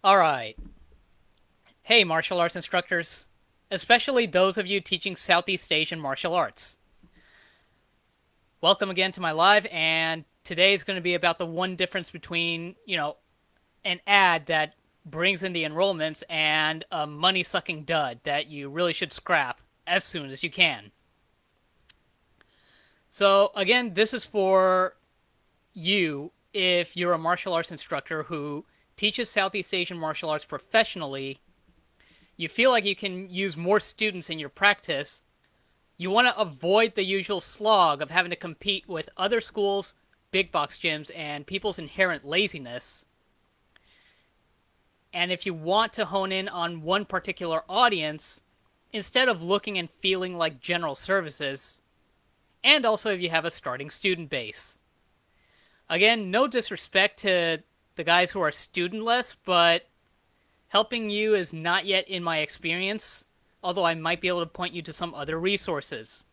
Alright. Hey, martial arts instructors. Especially those of you teaching Southeast Asian martial arts. Welcome again to my live, and today is going to be about the one difference between, an ad that brings in the enrollments and a money sucking dud that you really should scrap as soon as you can. So, again, this is for you if you're a martial arts instructor who teaches Southeast Asian martial arts professionally. You feel like you can use more students in your practice. You want to avoid the usual slog of having to compete with other schools, big box gyms, and people's inherent laziness. And if you want to hone in on one particular audience, instead of looking and feeling like general services, and also if you have a starting student base. Again, no disrespect to the guys who are studentless, but helping you is not yet in my experience, although I might be able to point you to some other resources.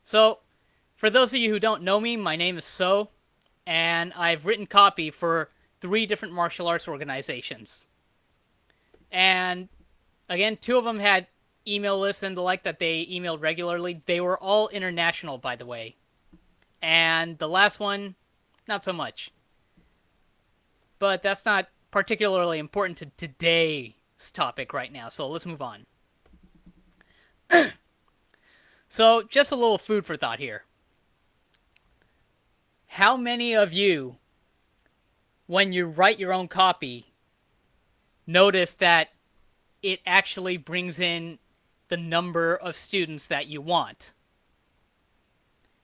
So, for those of you who don't know me, my name is So, and I've written copy for 3 different martial arts organizations. And, again, 2 of them had email lists and the like that they emailed regularly. They were all international, by the way. And the last one, not so much. But that's not particularly important to today's topic right now, so let's move on. So, just a little food for thought here. How many of you, when you write your own copy, notice that it actually brings in the number of students that you want?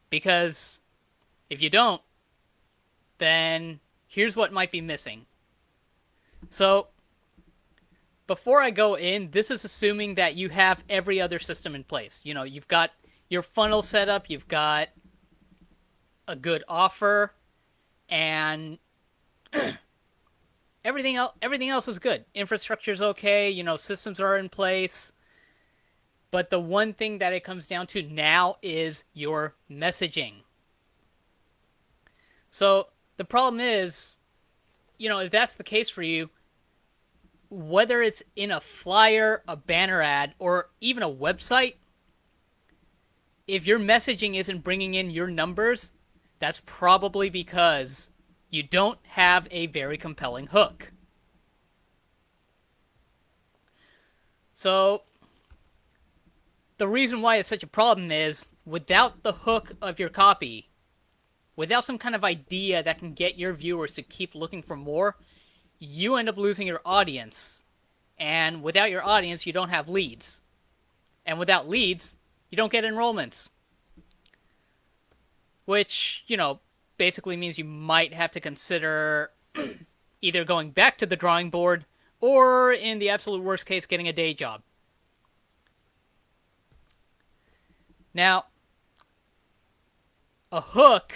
Because if you don't, then here's what might be missing. So, before I go in, this is assuming that you have every other system in place. You've got your funnel set up, you've got a good offer, and everything else is good. Infrastructure's okay, systems are in place. But the one thing that it comes down to now is your messaging. So, the problem is, if that's the case for you, whether it's in a flyer, a banner ad, or even a website, if your messaging isn't bringing in your numbers, that's probably because you don't have a very compelling hook. So, the reason why it's such a problem is, without the hook of your copy, without some kind of idea that can get your viewers to keep looking for more, you end up losing your audience. And without your audience, you don't have leads. And without leads, you don't get enrollments. Which, basically means you might have to consider either going back to the drawing board or, in the absolute worst case, getting a day job. Now, a hook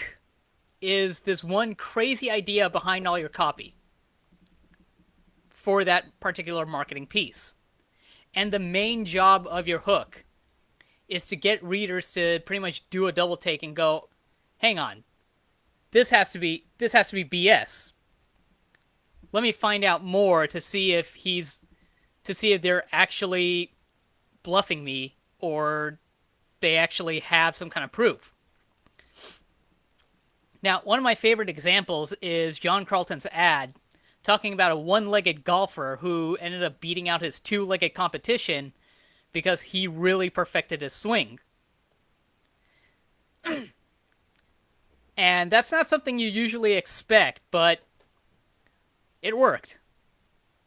is this one crazy idea behind all your copy for that particular marketing piece. And the main job of your hook is to get readers to pretty much do a double take and go, hang on, this has to be BS. Let me find out more to see if they're actually bluffing me or they actually have some kind of proof. Now, one of my favorite examples is John Carlton's ad talking about a one-legged golfer who ended up beating out his two-legged competition because he really perfected his swing. And that's not something you usually expect, but it worked.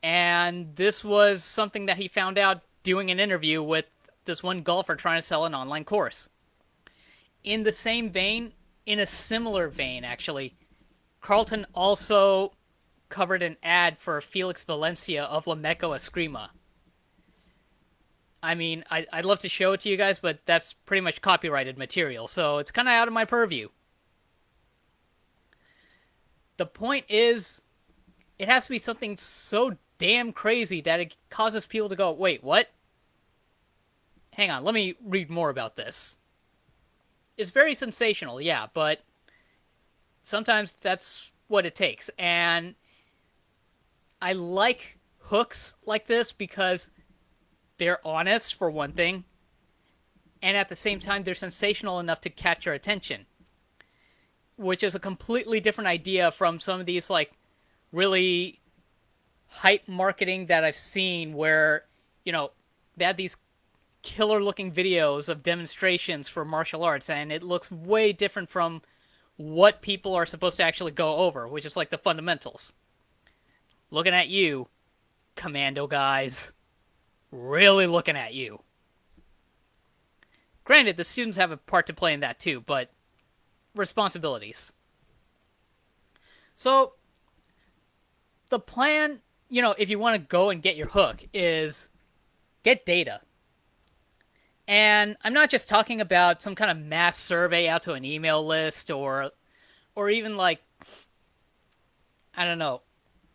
And this was something that he found out doing an interview with this one golfer trying to sell an online course. In the same vein, in a similar vein, actually, Carlton also covered an ad for Felix Valencia of La Meco Eskrima. I mean, I'd love to show it to you guys, but that's pretty much copyrighted material, so it's kind of out of my purview. The point is, it has to be something so damn crazy that it causes people to go, wait, what? Hang on, let me read more about this. It's very sensational, yeah, but sometimes that's what it takes. And I like hooks like this because they're honest, for one thing, and at the same time, they're sensational enough to catch your attention, which is a completely different idea from some of these, like, really hype marketing that I've seen where, they have these killer looking videos of demonstrations for martial arts, and it looks way different from what people are supposed to actually go over, which is like the fundamentals. Looking at you, commando guys. Really looking at you. Granted, the students have a part to play in that too, but responsibilities. So, the plan, if you want to go and get your hook, is get data. And I'm not just talking about some kind of mass survey out to an email list or even like, I don't know,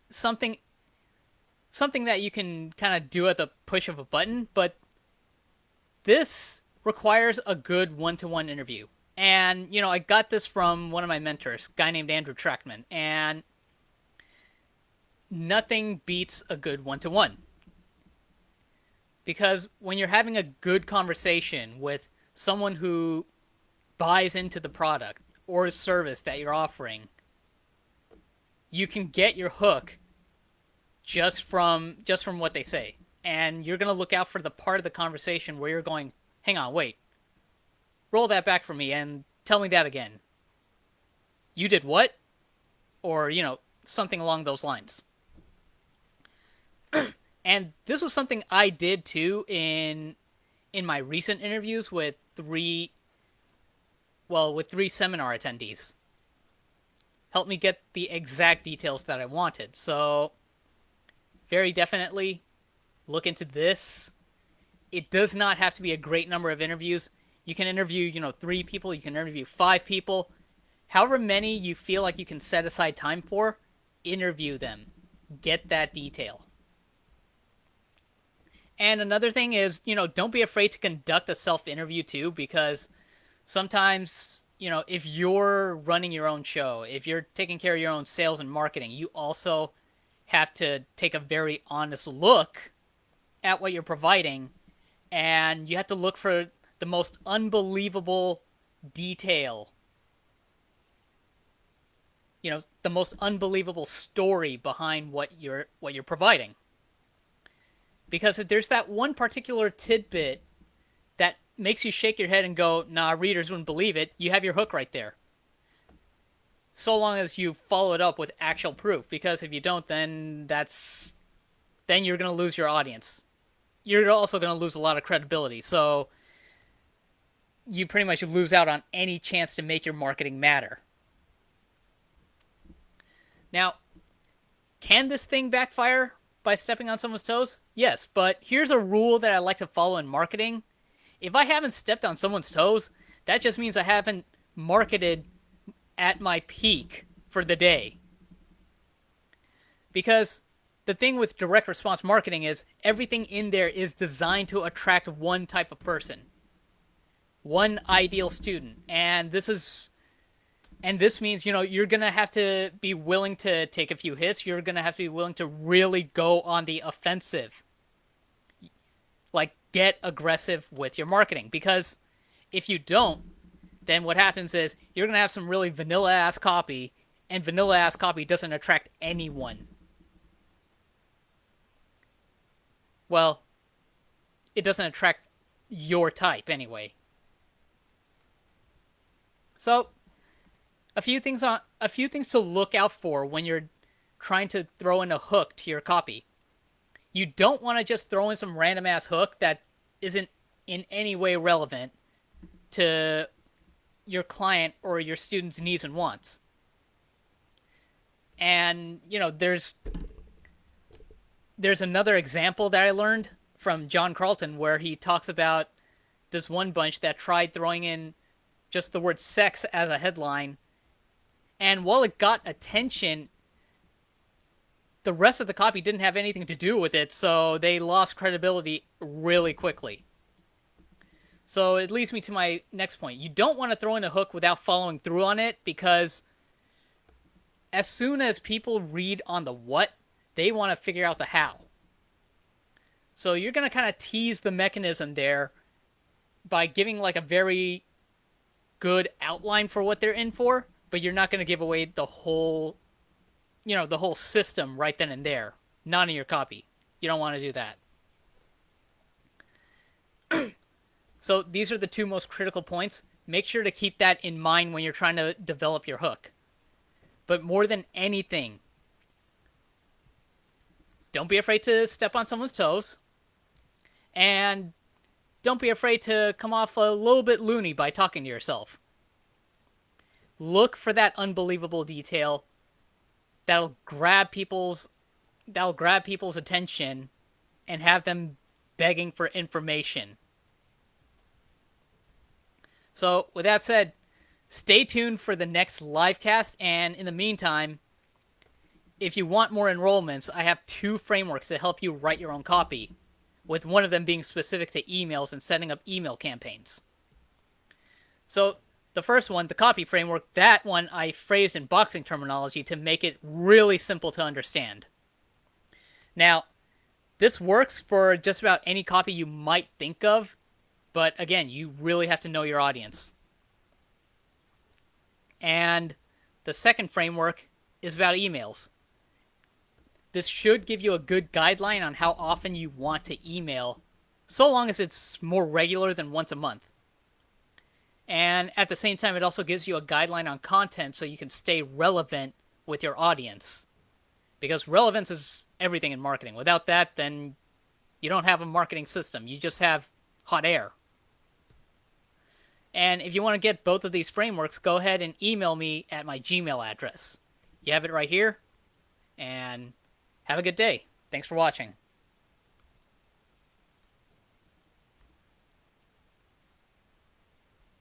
something that you can kind of do at the push of a button, but this requires a good one-to-one interview. And, I got this from one of my mentors, a guy named Andrew Trackman, and nothing beats a good one-to-one. Because when you're having a good conversation with someone who buys into the product or service that you're offering, you can get your hook just from what they say. And you're going to look out for the part of the conversation where you're going, hang on, wait. Roll that back for me and tell me that again. You did what? Or, something along those lines. And this was something I did too in my recent interviews with three seminar attendees. Helped me get the exact details that I wanted. So, very definitely look into this. It does not have to be a great number of interviews. You can interview, 3 people. You can interview 5 people. However many you feel like you can set aside time for, interview them. Get that detail. And another thing is, don't be afraid to conduct a self-interview too, because sometimes, if you're running your own show, if you're taking care of your own sales and marketing, you also have to take a very honest look at what you're providing, and you have to look for the most unbelievable detail, the most unbelievable story behind what you're providing. Because if there's that one particular tidbit that makes you shake your head and go, nah, readers wouldn't believe it, you have your hook right there. So long as you follow it up with actual proof. Because if you don't, then you're going to lose your audience. You're also going to lose a lot of credibility. So you pretty much lose out on any chance to make your marketing matter. Now, can this thing backfire by stepping on someone's toes? Yes, but here's a rule that I like to follow in marketing. If I haven't stepped on someone's toes, that just means I haven't marketed at my peak for the day. Because the thing with direct response marketing is everything in there is designed to attract one type of person. One ideal student. And this means, you're going to have to be willing to take a few hits. You're going to have to be willing to really go on the offensive. Like, get aggressive with your marketing. Because if you don't, then what happens is you're going to have some really vanilla-ass copy, and vanilla-ass copy doesn't attract anyone. Well, it doesn't attract your type anyway. So, a few things to look out for when you're trying to throw in a hook to your copy. You don't want to just throw in some random ass hook that isn't in any way relevant to your client or your student's needs and wants. And, there's another example that I learned from John Carlton where he talks about this one bunch that tried throwing in just the word sex as a headline. And while it got attention, the rest of the copy didn't have anything to do with it, so they lost credibility really quickly. So it leads me to my next point. You don't want to throw in a hook without following through on it, because as soon as people read on the what, They want to figure out the how. So you're going to kind of tease the mechanism there by giving like a very good outline for what they're in for, but you're not going to give away the whole, the whole system right then and there. Not in your copy. You don't want to do that. So these are the two most critical points. Make sure to keep that in mind when you're trying to develop your hook. But more than anything, don't be afraid to step on someone's toes. And don't be afraid to come off a little bit loony by talking to yourself. Look for that unbelievable detail that'll grab people's attention and have them begging for information. So, with that said, stay tuned for the next live cast, and in the meantime, if you want more enrollments, I have 2 frameworks to help you write your own copy, with one of them being specific to emails and setting up email campaigns. So, the first one, the copy framework, that one I phrased in boxing terminology to make it really simple to understand. Now, this works for just about any copy you might think of, but again, you really have to know your audience. And the second framework is about emails. This should give you a good guideline on how often you want to email, so long as it's more regular than once a month. And at the same time, it also gives you a guideline on content so you can stay relevant with your audience. Because relevance is everything in marketing. Without that, then you don't have a marketing system. You just have hot air. And if you want to get both of these frameworks, go ahead and email me at my Gmail address. You have it right here. And have a good day. Thanks for watching.